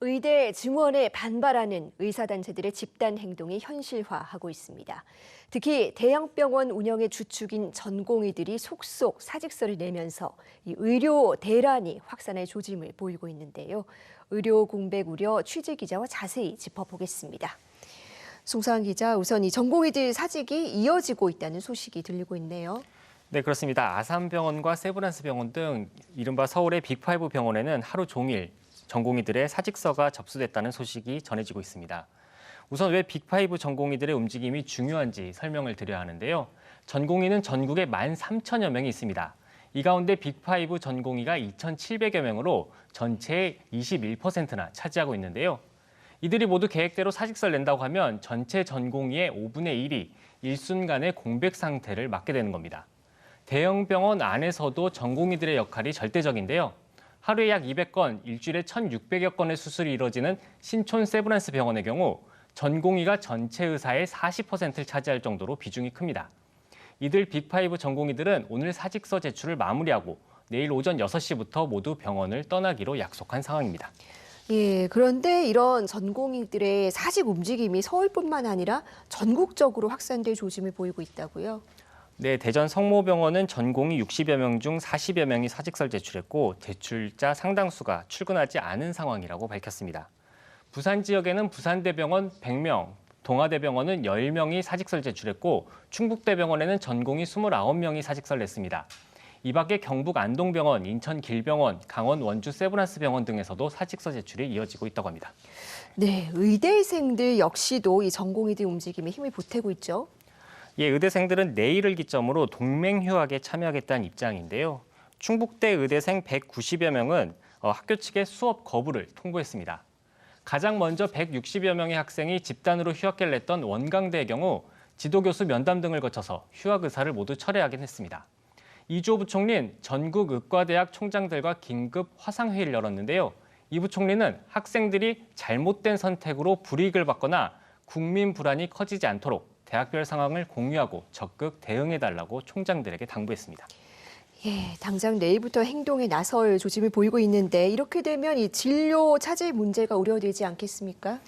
의대 증원에 반발하는 의사단체들의 집단 행동이 현실화하고 있습니다. 특히 대형병원 운영의 주축인 전공의들이 속속 사직서를 내면서 이 의료 대란이 확산할 조짐을 보이고 있는데요. 의료 공백 우려 취재 기자와 자세히 짚어보겠습니다. 송사한 기자, 우선 이 전공의들 사직이 이어지고 있다는 소식이 들리고 있네요. 네, 그렇습니다. 아산병원과 세브란스병원 등 이른바 서울의 빅5 병원에는 하루 종일 전공의들의 사직서가 접수됐다는 소식이 전해지고 있습니다. 우선 왜 빅5 전공의들의 움직임이 중요한지 설명을 드려야 하는데요. 전공의는 전국에 13,000여 명이 있습니다. 이 가운데 빅5 전공의가 2,700여 명으로 전체의 21%나 차지하고 있는데요. 이들이 모두 계획대로 사직서를 낸다고 하면 전체 전공의의 5분의 1이 일순간의 공백 상태를 맞게 되는 겁니다. 대형 병원 안에서도 전공의들의 역할이 절대적인데요. 하루에 약 200건, 일주일에 1,600여 건의 수술이 이뤄지는 신촌 세브란스 병원의 경우 전공의가 전체 의사의 40%를 차지할 정도로 비중이 큽니다. 이들 빅5 전공의들은 오늘 사직서 제출을 마무리하고 내일 오전 6시부터 모두 병원을 떠나기로 약속한 상황입니다. 예, 그런데 이런 전공의들의 사직 움직임이 서울뿐만 아니라 전국적으로 확산될 조짐을 보이고 있다고요? 네, 대전 성모병원은 전공의 60여 명 중 40여 명이 사직서를 제출했고 제출자 상당수가 출근하지 않은 상황이라고 밝혔습니다. 부산 지역에는 부산대병원 100명, 동아대병원은 10명이 사직서를 제출했고 충북대병원에는 전공의 29명이 사직서를 냈습니다. 이 밖에 경북 안동병원, 인천 길병원, 강원 원주 세브란스병원 등에서도 사직서 제출이 이어지고 있다고 합니다. 네, 의대생들 역시도 이 전공의들 움직임에 힘을 보태고 있죠. 예, 의대생들은 내일을 기점으로 동맹휴학에 참여하겠다는 입장인데요. 충북대 의대생 190여 명은 학교 측에 수업 거부를 통보했습니다. 가장 먼저 160여 명의 학생이 집단으로 휴학계를 냈던 원광대의 경우 지도교수 면담 등을 거쳐서 휴학 의사를 모두 철회하긴 했습니다. 이주호 부총리는 전국 의과대학 총장들과 긴급 화상회의를 열었는데요. 이 부총리는 학생들이 잘못된 선택으로 불이익을 받거나 국민 불안이 커지지 않도록 대학별 상황을 공유하고 적극 대응해달라고 총장들에게 당부했습니다. 예, 당장 내일부터 행동에 나설 조짐을 보이고 있는데 이렇게 되면 이 진료 차질 문제가 우려되지 않겠습니까?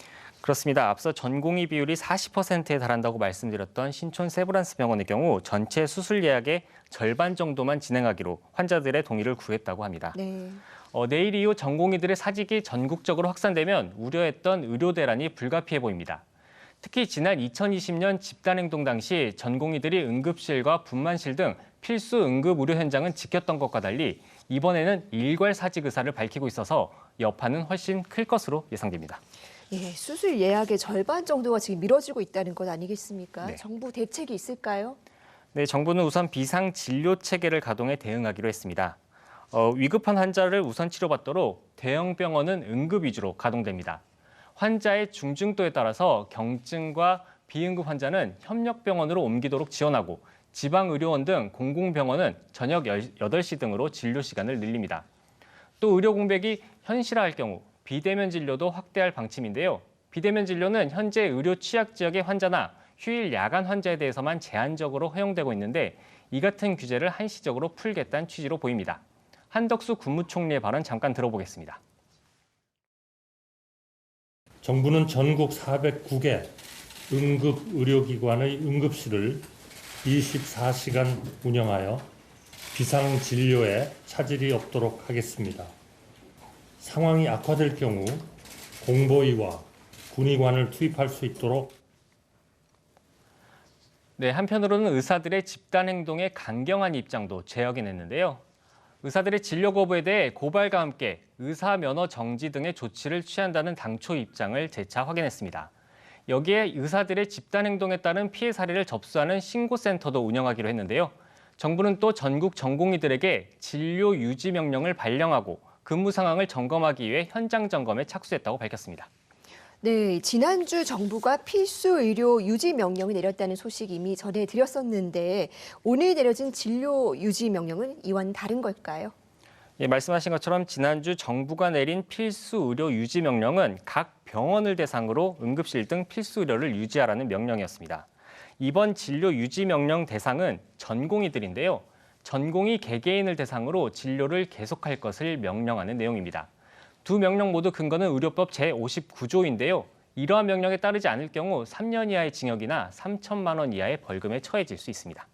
그렇습니다. 앞서 전공의 비율이 40%에 달한다고 말씀드렸던 신촌 세브란스 병원의 경우 전체 수술 예약의 절반 정도만 진행하기로 환자들의 동의를 구했다고 합니다. 네. 내일 이후 전공의들의 사직이 전국적으로 확산되면 우려했던 의료 대란이 불가피해 보입니다. 특히 지난 2020년 집단행동 당시 전공의들이 응급실과 분만실 등 필수 응급 의료 현장은 지켰던 것과 달리 이번에는 일괄 사직 의사를 밝히고 있어서 여파는 훨씬 클 것으로 예상됩니다. 예, 수술 예약의 절반 정도가 지금 미뤄지고 있다는 것 아니겠습니까? 네. 정부 대책이 있을까요? 네, 정부는 우선 비상 진료 체계를 가동해 대응하기로 했습니다. 위급한 환자를 우선 치료받도록 대형 병원은 응급 위주로 가동됩니다. 환자의 중증도에 따라서 경증과 비응급 환자는 협력병원으로 옮기도록 지원하고 지방의료원 등 공공병원은 저녁 8시 등으로 진료 시간을 늘립니다. 또 의료 공백이 현실화할 경우 비대면 진료도 확대할 방침인데요. 비대면 진료는 현재 의료 취약 지역의 환자나 휴일 야간 환자에 대해서만 제한적으로 허용되고 있는데 이 같은 규제를 한시적으로 풀겠다는 취지로 보입니다. 한덕수 국무총리의 발언 잠깐 들어보겠습니다. 정부는 전국 409개 응급의료기관의 응급실을 24시간 운영하여 비상진료에 차질이 없도록 하겠습니다. 상황이 악화될 경우 공보위와 군의관을 투입할 수 있도록. 네, 한편으로는 의사들의 집단 행동에 강경한 입장도 제어해냈는데요. 의사들의 진료 거부에 대해 고발과 함께 의사 면허 정지 등의 조치를 취한다는 당초 입장을 재차 확인했습니다. 여기에 의사들의 집단 행동에 따른 피해 사례를 접수하는 신고센터도 운영하기로 했는데요. 정부는 또 전국 전공의들에게 진료 유지 명령을 발령하고 근무 상황을 점검하기 위해 현장 점검에 착수했다고 밝혔습니다. 네, 지난주 정부가 필수 의료 유지 명령을 내렸다는 소식 이미 전해드렸었는데 오늘 내려진 진료 유지 명령은 이와는 다른 걸까요? 예, 말씀하신 것처럼 지난주 정부가 내린 필수 의료 유지 명령은 각 병원을 대상으로 응급실 등 필수 의료를 유지하라는 명령이었습니다. 이번 진료 유지 명령 대상은 전공의들인데요. 전공의 개개인을 대상으로 진료를 계속할 것을 명령하는 내용입니다. 두 명령 모두 근거는 의료법 제59조인데요. 이러한 명령에 따르지 않을 경우 3년 이하의 징역이나 3천만 원 이하의 벌금에 처해질 수 있습니다.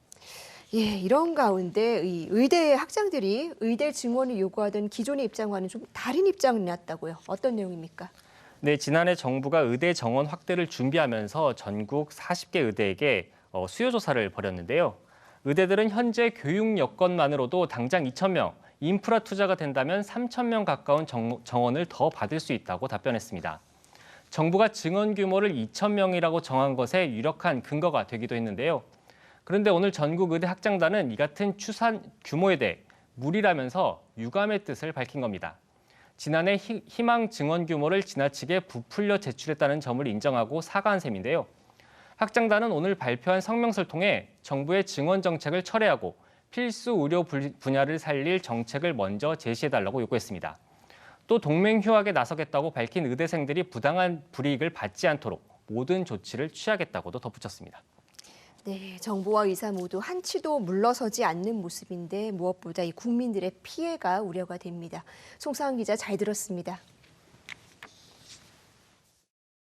예, 이런 가운데 이 의대 학장들이 의대 증원을 요구하던 기존의 입장과는 좀 다른 입장을 냈다고요. 어떤 내용입니까? 네, 지난해 정부가 의대 정원 확대를 준비하면서 전국 40개 의대에게 수요 조사를 벌였는데요. 의대들은 현재 교육 여건만으로도 당장 2,000명, 인프라 투자가 된다면 3,000명 가까운 정원을 더 받을 수 있다고 답변했습니다. 정부가 증원 규모를 2,000명이라고 정한 것에 유력한 근거가 되기도 했는데요. 그런데 오늘 전국 의대 학장단은 이 같은 추산 규모에 대해 무리라면서 유감의 뜻을 밝힌 겁니다. 지난해 희망 증원 규모를 지나치게 부풀려 제출했다는 점을 인정하고 사과한 셈인데요. 학장단은 오늘 발표한 성명서를 통해 정부의 증원 정책을 철회하고 필수 의료 분야를 살릴 정책을 먼저 제시해달라고 요구했습니다. 또 동맹 휴학에 나서겠다고 밝힌 의대생들이 부당한 불이익을 받지 않도록 모든 조치를 취하겠다고도 덧붙였습니다. 네, 정부와 의사 모두 한치도 물러서지 않는 모습인데 무엇보다 이 국민들의 피해가 우려가 됩니다. 송상은 기자 잘 들었습니다.